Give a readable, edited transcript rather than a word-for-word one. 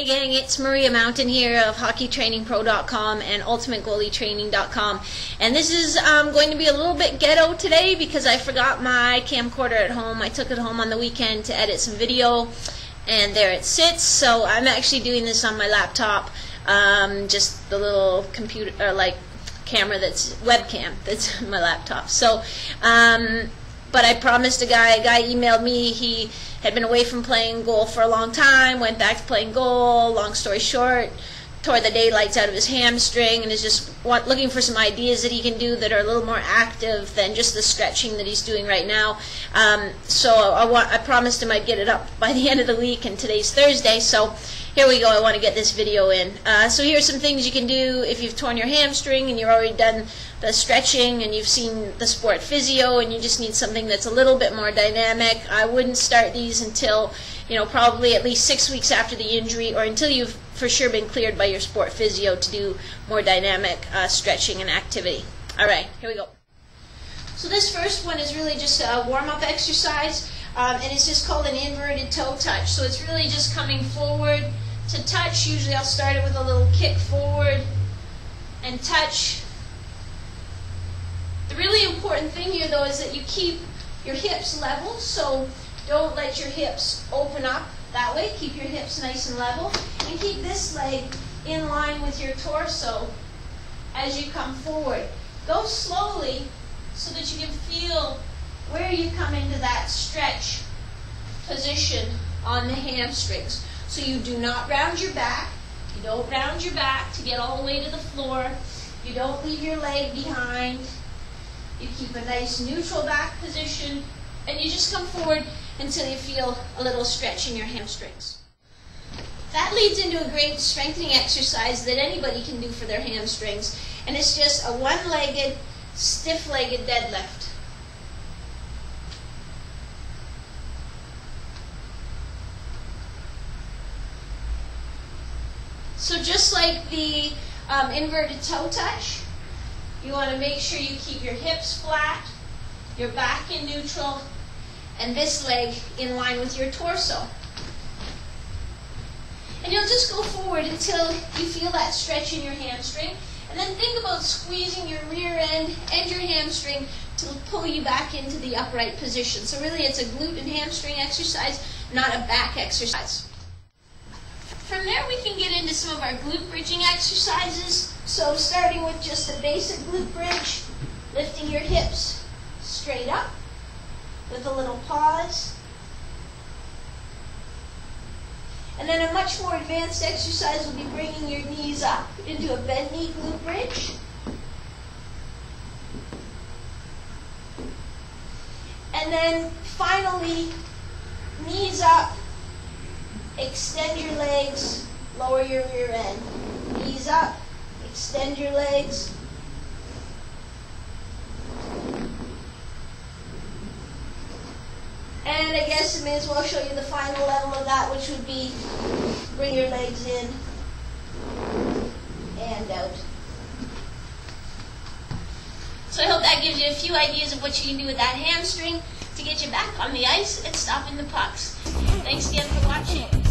gang, it's Maria Mountain here of HockeyTrainingPro.com and UltimateGoalieTraining.com, and this is going to be a little bit ghetto today because I forgot my camcorder at home. I took it home on the weekend to edit some video, and there it sits. So I'm actually doing this on my laptop, just the little computer camera that's webcam that's on my laptop. So but I promised a guy emailed me. He had been away from playing goal for a long time, went back to playing goal. Long story short, tore the daylights out of his hamstring and is just looking for some ideas that he can do that are a little more active than just the stretching that he's doing right now. So I promised him I'd get it up by the end of the week, and today's Thursday, so here we go. I want to get this video in. So here's some things you can do if you've torn your hamstring and you've already done the stretching and you've seen the sport physio and you just need something that's a little bit more dynamic. I wouldn't start these until, probably at least 6 weeks after the injury, or until you've for sure been cleared by your sport physio to do more dynamic stretching and activity. Alright, here we go. So this first one is really just a warm-up exercise, and it's just called an inverted toe touch. So it's really just coming forward to touch. Usually I'll start it with a little kick forward and touch. The really important thing here, though, is that you keep your hips level, so don't let your hips open up that way. Keep your hips nice and level, and keep this leg in line with your torso as you come forward. Go slowly so that you can feel where you come into that stretch position on the hamstrings. So you do not round your back. You don't round your back to get all the way to the floor. You don't leave your leg behind. You keep a nice neutral back position, and you just come forward until you feel a little stretch in your hamstrings. That leads into a great strengthening exercise that anybody can do for their hamstrings, and it's just a one-legged, stiff-legged deadlift. So just like the inverted toe touch, you want to make sure you keep your hips flat, your back in neutral, and this leg in line with your torso. And you'll just go forward until you feel that stretch in your hamstring, and then think about squeezing your rear end and your hamstring to pull you back into the upright position. So really it's a glute and hamstring exercise, not a back exercise. From there we can get into some of our glute bridging exercises. So starting with just a basic glute bridge, lifting your hips straight up with a little pause. And then a much more advanced exercise will be bringing your knees up into a bend knee glute bridge. And then finally, knees up, extend your legs, lower your rear end. Knees up, extend your legs. And I guess I may as well show you the final level of that, which would be bring your legs in and out. So I hope that gives you a few ideas of what you can do with that hamstring to get you back on the ice and stopping the pucks. Thanks again for watching.